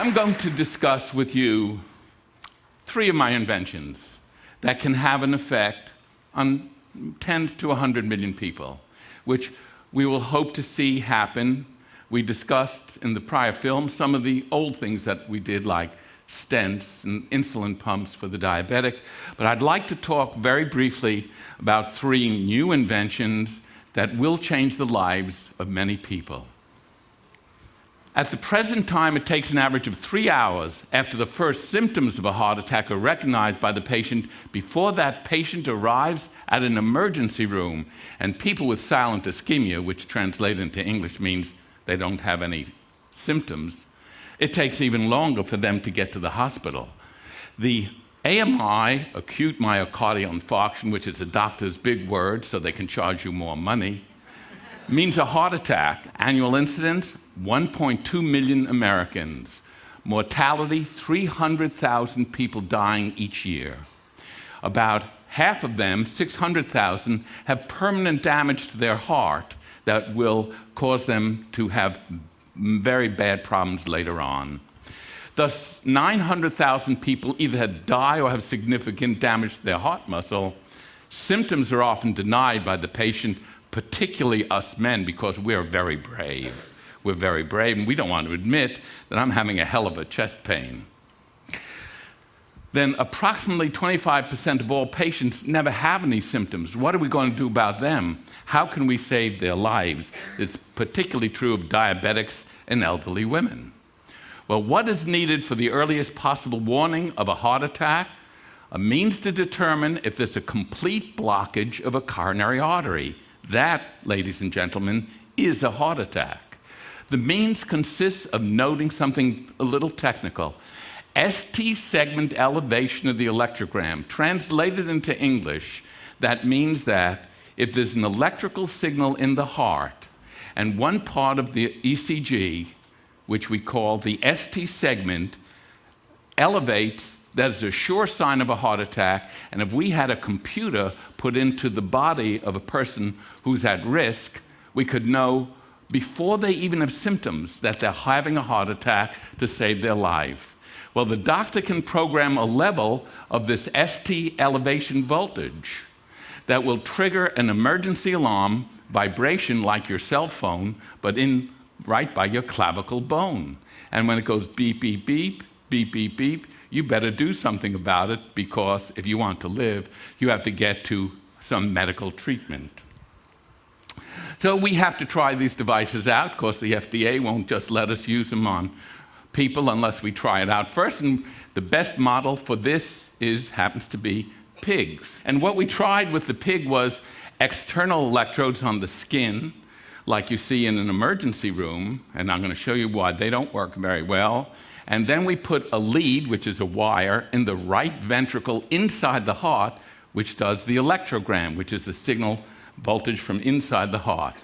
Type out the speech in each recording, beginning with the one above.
I'm going to discuss with you 3 of my inventions that can have an effect on tens to 100 million people, which we will hope to see happen. We discussed in the prior film some of the old things that we did, like stents and insulin pumps for the diabetic, but I'd like to talk very briefly about 3 new inventions that will change the lives of many people. At the present time, it takes an average of 3 hours after the first symptoms of a heart attack are recognized by the patient before that patient arrives at an emergency room. And people with silent ischemia, which translated into English means they don't have any symptoms, it takes even longer for them to get to the hospital. The AMI, acute myocardial infarction, which is a doctor's big word so they can charge you more money, means a heart attack. Annual incidence, 1.2 million Americans. Mortality, 300,000 people dying each year. About half of them, 600,000, have permanent damage to their heart that will cause them to have very bad problems later on. Thus, 900,000 people either die or have significant damage to their heart muscle. Symptoms are often denied by the patient, particularly us men, because we're very brave. We're very brave, and we don't want to admit that I'm having a hell of a chest pain. Then approximately 25% of all patients never have any symptoms. What are we going to do about them? How can we save their lives? It's particularly true of diabetics and elderly women. Well, what is needed for the earliest possible warning of a heart attack? A means to determine if there's a complete blockage of a coronary artery. That, ladies and gentlemen, is a heart attack. The means consists of noting something a little technical. ST segment elevation of the electrogram. Translated into English, that means that if there's an electrical signal in the heart and one part of the ECG, which we call the ST segment, elevates, that is a sure sign of a heart attack. And if we had a computer put into the body of a person who's at risk, we could know before they even have symptoms that they're having a heart attack to save their life. Well, the doctor can program a level of this ST elevation voltage that will trigger an emergency alarm vibration like your cell phone, but right by your clavicle bone. And when it goes beep, beep, beep, beep, beep, beep, you better do something about it, because if you want to live, you have to get to some medical treatment. So we have to try these devices out. Of course, the FDA won't just let us use them on people unless we try it out first. And the best model for this happens to be pigs. And what we tried with the pig was external electrodes on the skin, like you see in an emergency room, and I'm going to show you why they don't work very well. And then we put a lead, which is a wire, in the right ventricle inside the heart, which does the electrogram, which is the signal voltage from inside the heart.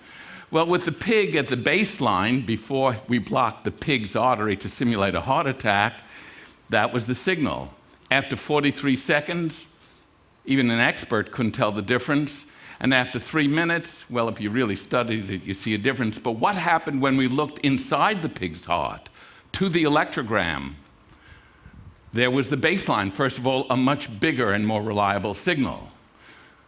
Well, with the pig at the baseline, before we blocked the pig's artery to simulate a heart attack, that was the signal. After 43 seconds, even an expert couldn't tell the difference. And after 3 minutes, well, if you really studied it, you see a difference. But what happened when we looked inside the pig's heart to the electrogram? There was the baseline. First of all, a much bigger and more reliable signal.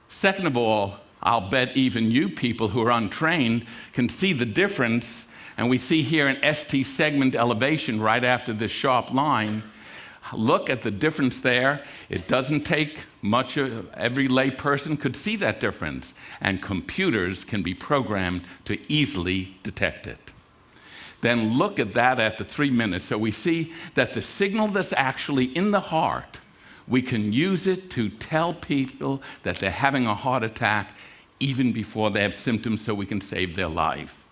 Second of all, I'll bet even you people who are untrained can see the difference. And we see here an ST segment elevation right after this sharp line. Look at the difference there. It doesn't take much. Every lay person could see that difference. And computers can be programmed to easily detect it. Then look at that after 3 minutes. So we see that the signal that's actually in the heart, we can use it to tell people that they're having a heart attack even before they have symptoms, so we can save their life.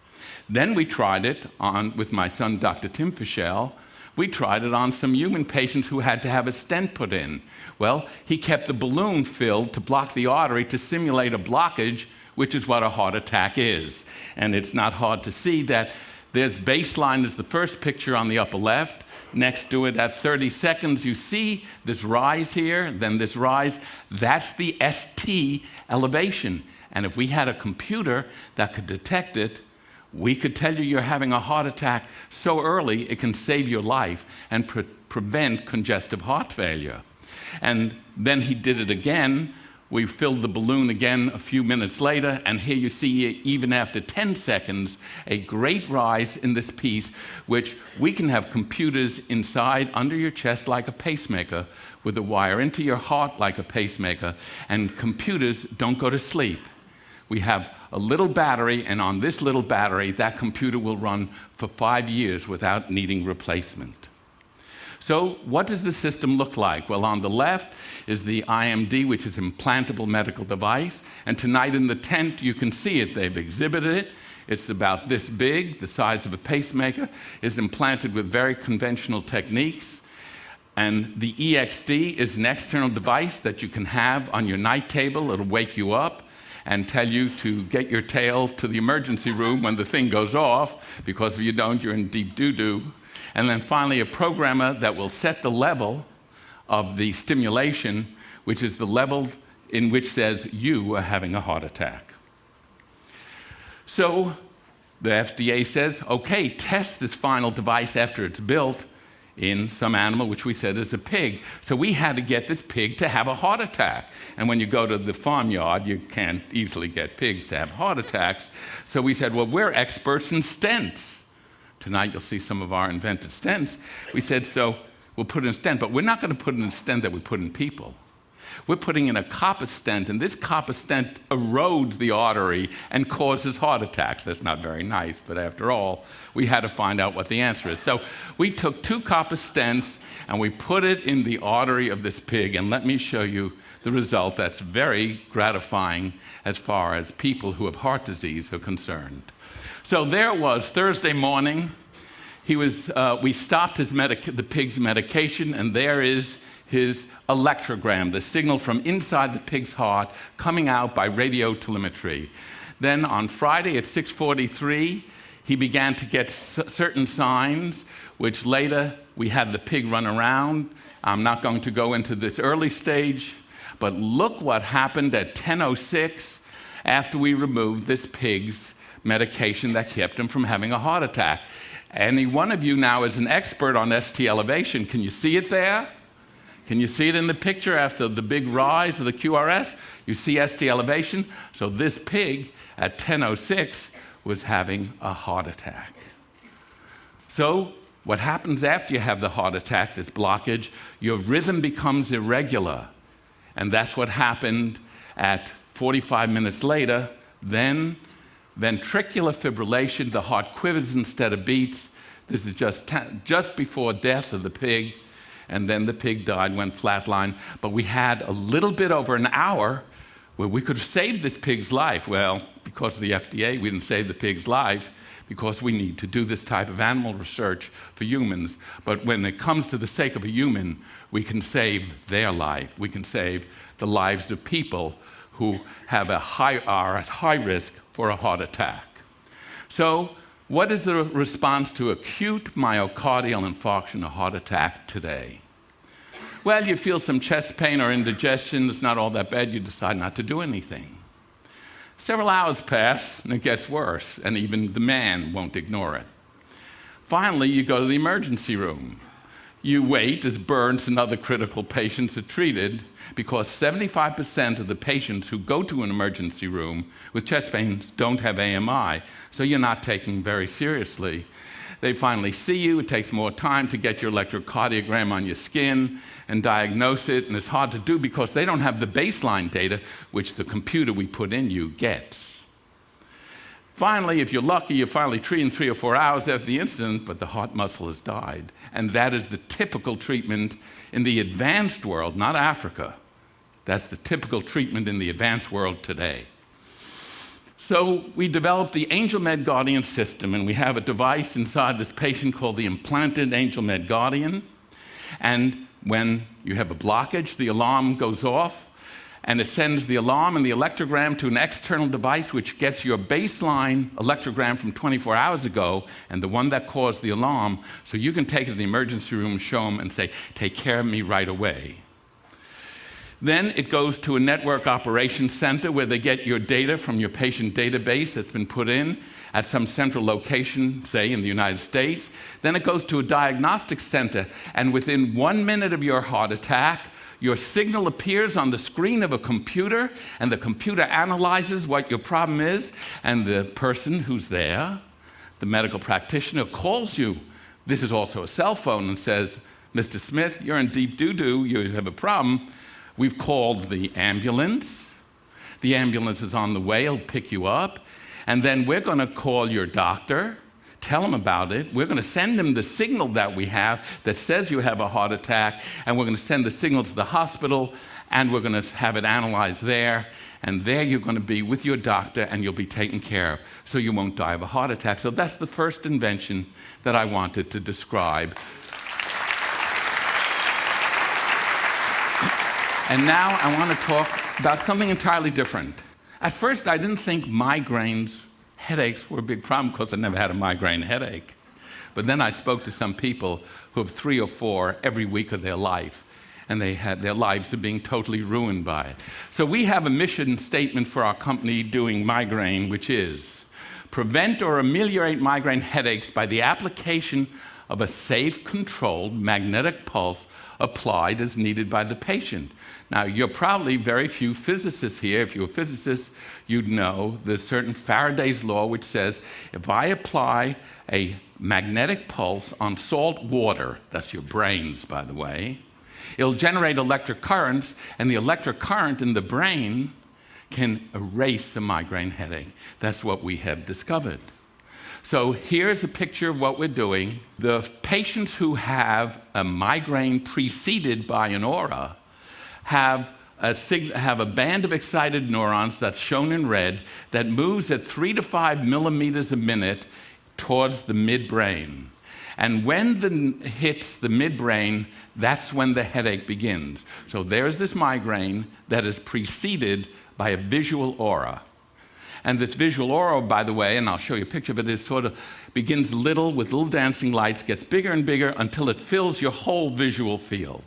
Then we tried it on with my son, Dr. Tim Fischell. We tried it on some human patients who had to have a stent put in. Well, he kept the balloon filled to block the artery to simulate a blockage, which is what a heart attack is. And it's not hard to see that there's baseline is the first picture on the upper left. Next to it, at 30 seconds, you see this rise here, then this rise. That's the ST elevation. And if we had a computer that could detect it, We could tell you you're having a heart attack so early it can save your life and prevent congestive heart failure. And then he did it again. We filled the balloon again a few minutes later, and here you see, even after 10 seconds, a great rise in this piece, which we can have computers inside under your chest like a pacemaker, with a wire into your heart like a pacemaker, and computers don't go to sleep. We have a little battery, and on this little battery, that computer will run for 5 years without needing replacement. So what does the system look like? Well, on the left is the IMD, which is implantable medical device. And tonight in the tent, you can see it. They've exhibited it. It's about this big, the size of a pacemaker, is implanted with very conventional techniques. And the EXD is an external device that you can have on your night table. It'll wake you up and tell you to get your tail to the emergency room when the thing goes off, because if you don't, you're in deep doo-doo. And then finally, a programmer that will set the level of the stimulation, which is the level in which says you are having a heart attack. So the FDA says, okay, test this final device after it's built in some animal, which we said is a pig. So we had to get this pig to have a heart attack. And when you go to the farmyard, you can't easily get pigs to have heart attacks. So we said, well, we're experts in stents. Tonight you'll see some of our invented stents. We said, so we'll put in a stent, but we're not going to put in a stent that we put in people. We're putting in a copper stent, and this copper stent erodes the artery and causes heart attacks. That's not very nice, but after all, we had to find out what the answer is. So we took 2 copper stents, and we put it in the artery of this pig, and let me show you the result that's very gratifying as far as people who have heart disease are concerned. So there it was, Thursday morning. We stopped the pig's medication, and there is his electrogram, the signal from inside the pig's heart coming out by radio telemetry. Then on Friday at 6:43, he began to get certain signs, which later we had the pig run around. I'm not going to go into this early stage, but look what happened at 10:06 after we removed this pig's medication that kept him from having a heart attack. Any one of you now is an expert on ST elevation. Can you see it there? Can you see it in the picture after the big rise of the QRS? You see ST elevation? So this pig at 10:06 was having a heart attack. So what happens after you have the heart attack, this blockage, your rhythm becomes irregular. And that's what happened at 45 minutes later. Then ventricular fibrillation, the heart quivers instead of beats. This is just before death of the pig, and then the pig died, went flatline. But we had a little bit over an hour where we could have saved this pig's life. Well, because of the FDA, we didn't save the pig's life because we need to do this type of animal research for humans. But when it comes to the sake of a human, we can save their life. We can save the lives of people who are at high risk for a heart attack. So what is the response to acute myocardial infarction or heart attack today? Well, you feel some chest pain or indigestion. It's not all that bad. You decide not to do anything. Several hours pass, and it gets worse, and even the man won't ignore it. Finally, you go to the emergency room. You wait as burns and other critical patients are treated, because 75% of the patients who go to an emergency room with chest pains don't have AMI, so you're not taken very seriously. They finally see you. It takes more time to get your electrocardiogram on your skin and diagnose it, and it's hard to do because they don't have the baseline data, which the computer we put in you gets. Finally, if you're lucky, you're finally treated in 3 or 4 hours after the incident, but the heart muscle has died. And that is the typical treatment in the advanced world, not Africa. That's the typical treatment in the advanced world today. So we developed the AngelMed Guardian system, and we have a device inside this patient called the implanted AngelMed Guardian. And when you have a blockage, the alarm goes off, and it sends the alarm and the electrogram to an external device which gets your baseline electrogram from 24 hours ago and the one that caused the alarm, so you can take it to the emergency room and show them and say, take care of me right away. Then it goes to a network operations center where they get your data from your patient database that's been put in at some central location, say in the United States. Then it goes to a diagnostic center, and within 1 minute of your heart attack, your signal appears on the screen of a computer, and the computer analyzes what your problem is, and the person who's there, the medical practitioner, calls you. This is also a cell phone, and says, "Mr. Smith, you're in deep doo-doo, you have a problem. We've called the ambulance. The ambulance is on the way, it'll pick you up. And then we're going to call your doctor, tell him about it. We're going to send him the signal that we have that says you have a heart attack, and we're going to send the signal to the hospital, and we're going to have it analyzed there. And there you're going to be with your doctor, and you'll be taken care of, so you won't die of a heart attack." So that's the first invention that I wanted to describe. And now I want to talk about something entirely different. At first, I didn't think migraines, headaches were a big problem because I never had a migraine headache. But then I spoke to some people who have 3 or 4 every week of their life, and their lives are being totally ruined by it. So we have a mission statement for our company doing migraine, which is prevent or ameliorate migraine headaches by the application of a safe, controlled magnetic pulse applied as needed by the patient. Now, you're probably very few physicists here. If you're a physicist, you'd know there's certain Faraday's law which says if I apply a magnetic pulse on salt water, that's your brains, by the way, it'll generate electric currents, and the electric current in the brain can erase a migraine headache. That's what we have discovered. So here's a picture of what we're doing. The patients who have a migraine preceded by an aura have a band of excited neurons that's shown in red that moves at 3 to 5 millimeters a minute towards the midbrain. And when it hits the midbrain, that's when the headache begins. So there's this migraine that is preceded by a visual aura. And this visual aura, by the way, and I'll show you a picture of it, is sort of begins little with little dancing lights, gets bigger and bigger until it fills your whole visual field.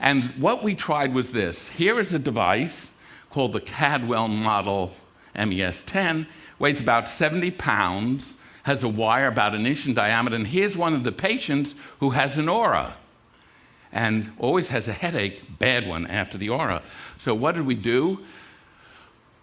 And what we tried was this. Here is a device called the Cadwell model MES-10, weighs about 70 pounds, has a wire about 1 inch in diameter, and here's one of the patients who has an aura and always has a headache, bad one, after the aura. So what did we do?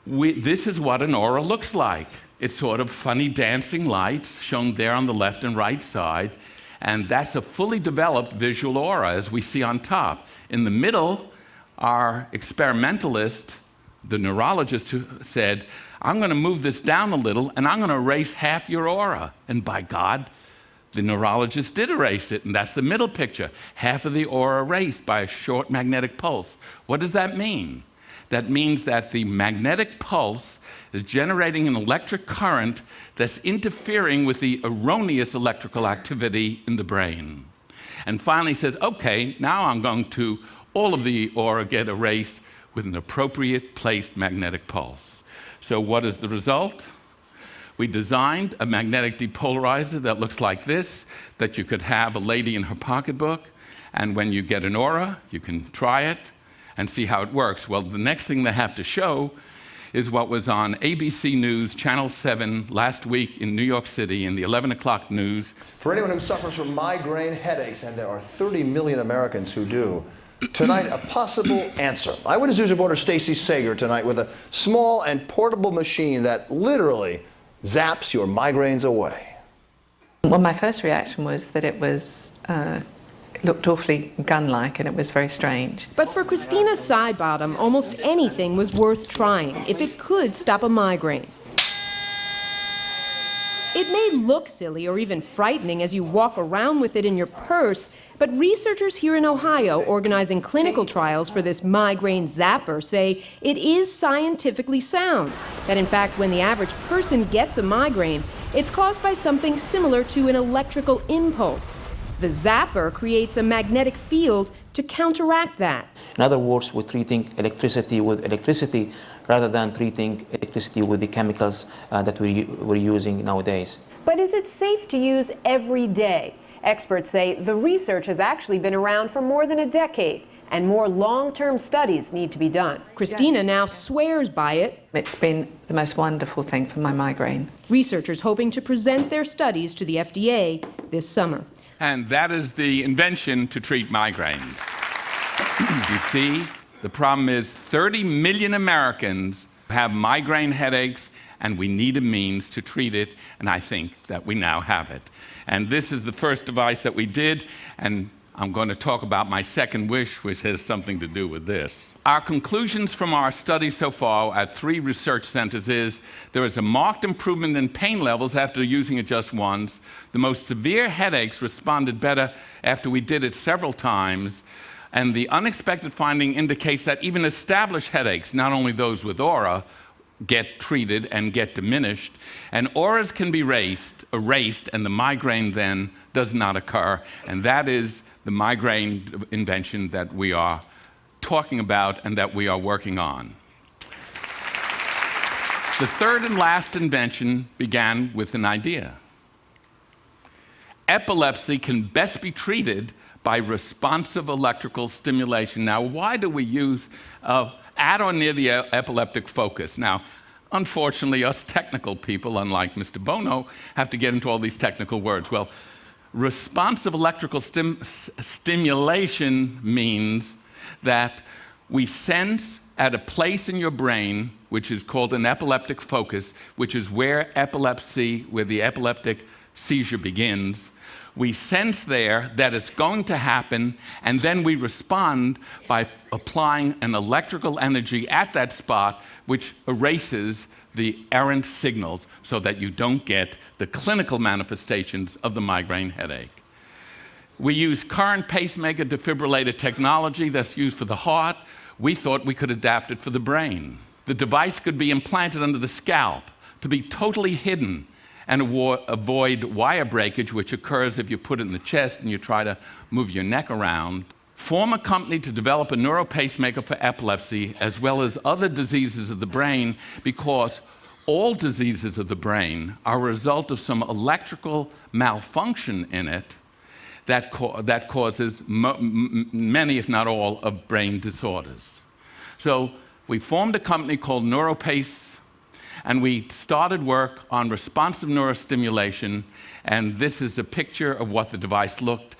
This is what an aura looks like. It's sort of funny dancing lights shown there on the left and right side, and that's a fully developed visual aura, as we see on top. In the middle, our experimentalist, the neurologist, who said, "I'm going to move this down a little, and I'm going to erase half your aura." And by God, the neurologist did erase it, and that's the middle picture. Half of the aura erased by a short magnetic pulse. What does that mean? That means that the magnetic pulse is generating an electric current that's interfering with the erroneous electrical activity in the brain. And finally says, okay, now I'm going to, all of the aura get erased with an appropriate placed magnetic pulse. So what is the result? We designed a magnetic depolarizer that looks like this, that you could have a lady in her pocketbook, and when you get an aura, you can try it and see how it works. Well, the next thing they have to show is what was on ABC News, Channel 7, last week in New York City in the 11 o'clock news. For anyone who suffers from migraine headaches, and there are 30 million Americans who do, tonight a possible answer. Eyewitness News reporter Stacey Sager tonight with a small and portable machine that literally zaps your migraines away. Well, my first reaction was that it was it looked awfully gun-like, and it was very strange. But for Christina Sidebottom, almost anything was worth trying if it could stop a migraine. It may look silly or even frightening as you walk around with it in your purse, but researchers here in Ohio organizing clinical trials for this migraine zapper say it is scientifically sound. That in fact, when the average person gets a migraine, it's caused by something similar to an electrical impulse. The zapper creates a magnetic field to counteract that. In other words, we're treating electricity with electricity rather than treating electricity with the chemicals that we're using nowadays. But is it safe to use every day? Experts say the research has actually been around for more than a decade. and more long-term studies need to be done. Christina now swears by it. It's been the most wonderful thing for my migraine. Researchers hoping to present their studies to the FDA this summer. And that is the invention to treat migraines. You see, the problem is 30 million Americans have migraine headaches, and we need a means to treat it, and I think that we now have it. And this is the first device that we did, and I'm going to talk about my second wish, which has something to do with this. Our conclusions from our study so far at 3 research centers is there is a marked improvement in pain levels after using it just once. The most severe headaches responded better after we did it several times. And the unexpected finding indicates that even established headaches, not only those with aura, get treated and get diminished. And auras can be erased, and the migraine then does not occur. And that is the migraine invention that we are talking about and that we are working on. The third and last invention began with an idea. Epilepsy can best be treated by responsive electrical stimulation. Now, why do we use at or near the epileptic focus? Now, unfortunately, us technical people, unlike Mr. Bono, have to get into all these technical words. Well, responsive electrical stimulation means that we sense at a place in your brain, which is called an epileptic focus, which is where the epileptic seizure begins. We sense there that it's going to happen, and then we respond by applying an electrical energy at that spot, which erases the errant signals so that you don't get the clinical manifestations of the migraine headache. We use current pacemaker defibrillator technology that's used for the heart. We thought we could adapt it for the brain. The device could be implanted under the scalp to be totally hidden and avoid wire breakage, which occurs if you put it in the chest and you try to move your neck around. Form a company to develop a neuropacemaker for epilepsy, as well as other diseases of the brain, because all diseases of the brain are a result of some electrical malfunction in it that causes many, if not all, of brain disorders. So we formed a company called NeuroPace, and we started work on responsive neurostimulation, and this is a picture of what the device looked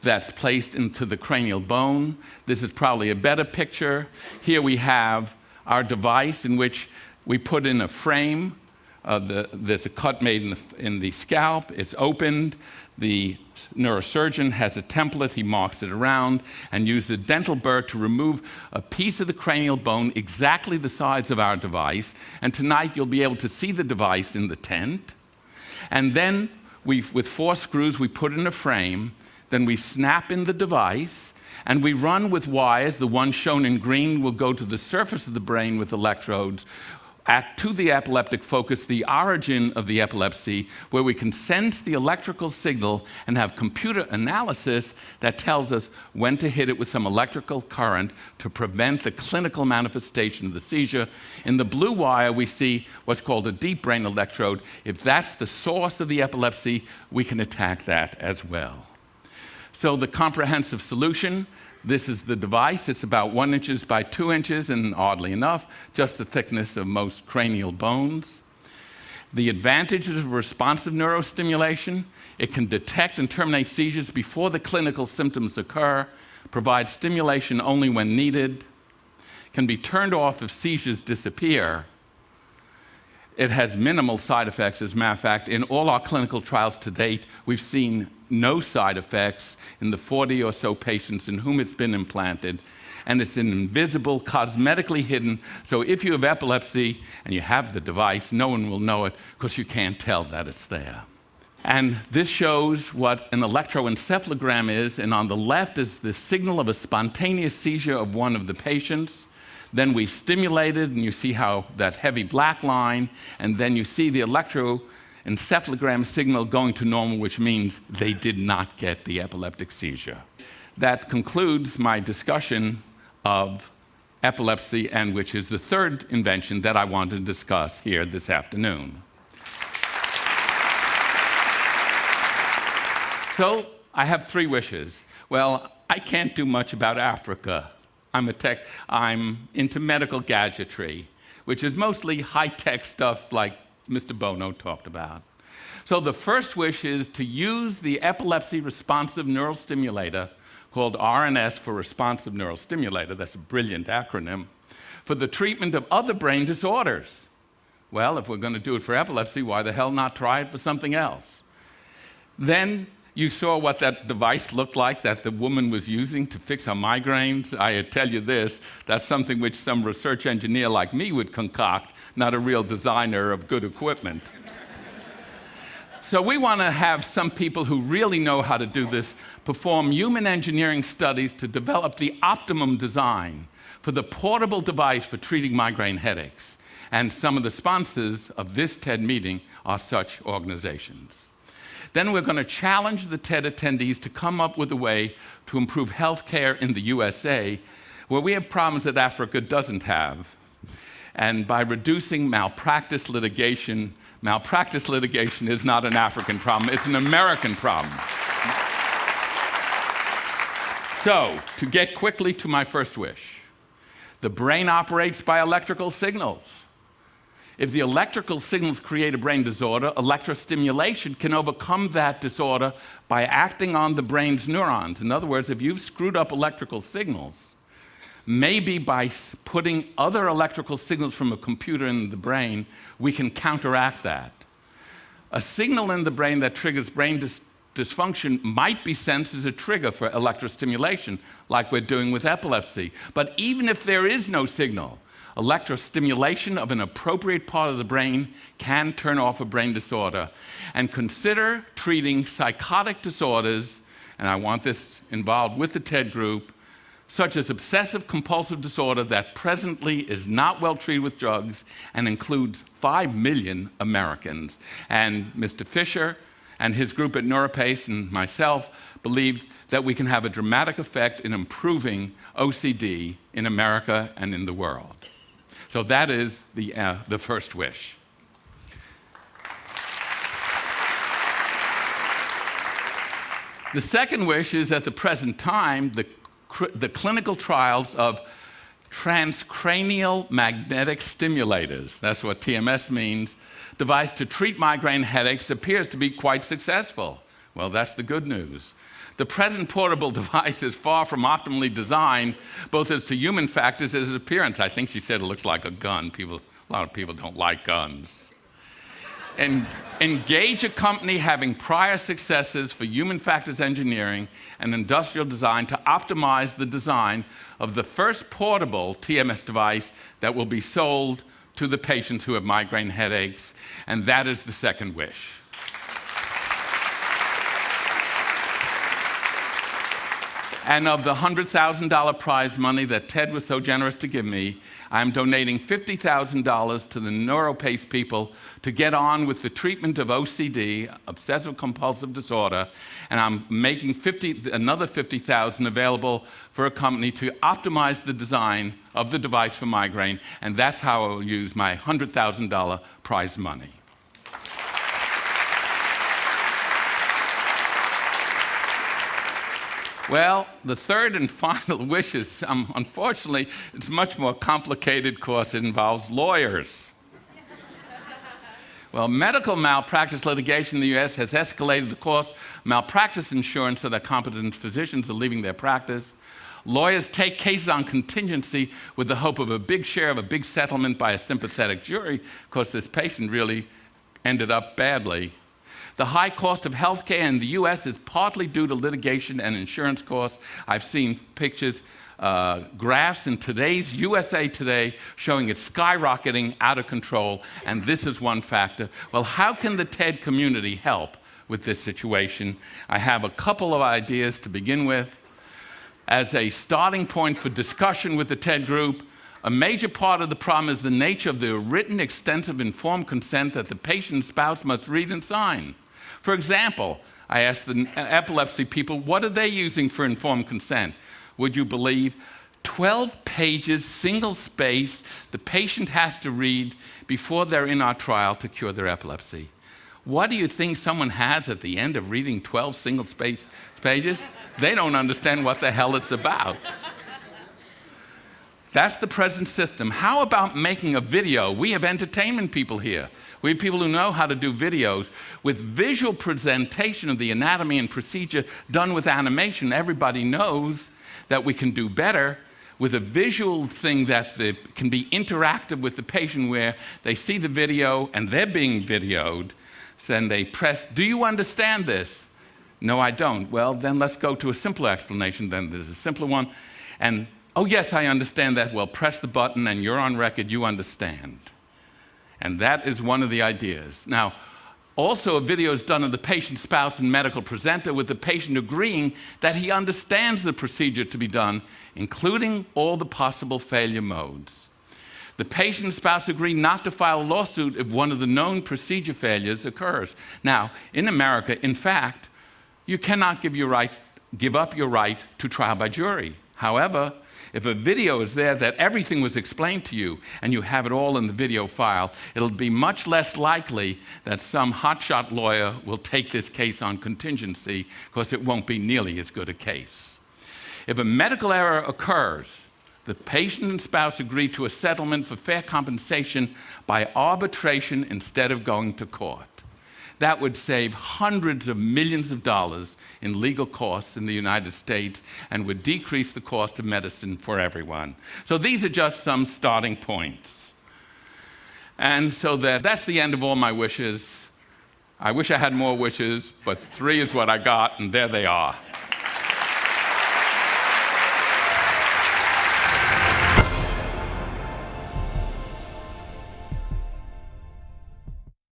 that's placed into the cranial bone. This is probably a better picture. Here we have our device in which we put in a frame. There's a cut made in the scalp. It's opened. The neurosurgeon has a template. He marks it around and uses a dental burr to remove a piece of the cranial bone exactly the size of our device. And tonight you'll be able to see the device in the tent. And then with 4 screws, we put in a frame. Then we snap in the device, and we run with wires. The one shown in green will go to the surface of the brain with electrodes to the epileptic focus, the origin of the epilepsy, where we can sense the electrical signal and have computer analysis that tells us when to hit it with some electrical current to prevent the clinical manifestation of the seizure. In the blue wire, we see what's called a deep brain electrode. If that's the source of the epilepsy, we can attack that as well. So the comprehensive solution, this is the device. It's about 1 inch by 2 inches, and oddly enough, just the thickness of most cranial bones. The advantages of responsive neurostimulation: it can detect and terminate seizures before the clinical symptoms occur, provide stimulation only when needed, can be turned off if seizures disappear. It has minimal side effects. As a matter of fact, in all our clinical trials to date, we've seen no side effects in the 40 or so patients in whom it's been implanted. And it's invisible, cosmetically hidden. So if you have epilepsy and you have the device, no one will know it because you can't tell that it's there. And this shows what an electroencephalogram is. And on the left is the signal of a spontaneous seizure of one of the patients. Then we stimulated, and you see how that heavy black line, and then you see the electroencephalogram signal going to normal, which means they did not get the epileptic seizure. That concludes my discussion of epilepsy, and which is the third invention that I want to discuss here this afternoon. So I have 3 wishes. Well, I can't do much about Africa. I'm into medical gadgetry, which is mostly high-tech stuff like Mr. Bono talked about. So the first wish is to use the epilepsy responsive neural stimulator, called RNS for responsive neural stimulator, that's a brilliant acronym, for the treatment of other brain disorders. Well, if we're going to do it for epilepsy, why the hell not try it for something else? Then you saw what that device looked like that the woman was using to fix her migraines. I tell you this, that's something which some research engineer like me would concoct, not a real designer of good equipment. So we want to have some people who really know how to do this perform human engineering studies to develop the optimum design for the portable device for treating migraine headaches. And some of the sponsors of this TED meeting are such organizations. Then we're going to challenge the TED attendees to come up with a way to improve healthcare in the USA, where we have problems that Africa doesn't have. And by reducing malpractice litigation is not an African problem, it's an American problem. So, to get quickly to my first wish, the brain operates by electrical signals. If the electrical signals create a brain disorder, electrostimulation can overcome that disorder by acting on the brain's neurons. In other words, if you've screwed up electrical signals, maybe by putting other electrical signals from a computer in the brain, we can counteract that. A signal in the brain that triggers brain dysfunction might be sensed as a trigger for electrostimulation, like we're doing with epilepsy. But even if there is no signal, electrostimulation of an appropriate part of the brain can turn off a brain disorder. And consider treating psychotic disorders, and I want this involved with the TED group, such as obsessive-compulsive disorder that presently is not well treated with drugs and includes 5 million Americans. And Mr. Fisher and his group at NeuroPace and myself believe that we can have a dramatic effect in improving OCD in America and in the world. So that is the first wish. The second wish is, at the present time, the clinical trials of transcranial magnetic stimulators, that's what TMS means, device to treat migraine headaches appears to be quite successful. Well, that's the good news. The present portable device is far from optimally designed, both as to human factors as its appearance. I think she said it looks like a gun. A lot of people don't like guns. And engage a company having prior successes for human factors engineering and industrial design to optimize the design of the first portable TMS device that will be sold to the patients who have migraine headaches, and that is the second wish. And of the $100,000 prize money that Ted was so generous to give me, I'm donating $50,000 to the NeuroPace people to get on with the treatment of OCD, obsessive-compulsive disorder, and I'm making another $50,000 available for a company to optimize the design of the device for migraine, and that's how I will use my $100,000 prize money. Well, the third and final wish is, unfortunately, it's much more complicated because it involves lawyers. Well, medical malpractice litigation in the U.S. has escalated the cost of malpractice insurance so that competent physicians are leaving their practice. Lawyers take cases on contingency with the hope of a big share of a big settlement by a sympathetic jury, because this patient really ended up badly. The high cost of healthcare in the U.S. is partly due to litigation and insurance costs. I've seen pictures, graphs in today's USA Today showing it skyrocketing out of control, and this is one factor. Well, how can the TED community help with this situation? I have a couple of ideas to begin with. As a starting point for discussion with the TED group, a major part of the problem is the nature of the written, extensive, informed consent that the patient's spouse must read and sign. For example, I asked the epilepsy people, what are they using for informed consent? Would you believe 12 pages, single space, the patient has to read before they're in our trial to cure their epilepsy. What do you think someone has at the end of reading 12 single-space pages? They don't understand what the hell it's about. That's the present system. How about making a video? We have entertainment people here. We have people who know how to do videos with visual presentation of the anatomy and procedure done with animation. Everybody knows that we can do better with a visual thing that can be interactive with the patient, where they see the video and they're being videoed. So then they press, do you understand this? No, I don't. Well, then let's go to a simpler explanation. Then there's a simpler one. And oh, yes, I understand that. Well, press the button and you're on record, you understand. And that is one of the ideas. Now, also a video is done of the patient, spouse, and medical presenter, with the patient agreeing that he understands the procedure to be done, including all the possible failure modes. The patient and spouse agree not to file a lawsuit if one of the known procedure failures occurs. Now, in America, in fact, you cannot give up your right to trial by jury. However, if a video is there that everything was explained to you and you have it all in the video file, it'll be much less likely that some hotshot lawyer will take this case on contingency, because it won't be nearly as good a case. If a medical error occurs, the patient and spouse agree to a settlement for fair compensation by arbitration instead of going to court. That would save hundreds of millions of dollars in legal costs in the United States and would decrease the cost of medicine for everyone. So these are just some starting points. And so that's the end of all my wishes. I wish I had more wishes, but 3 is what I got, and there they are.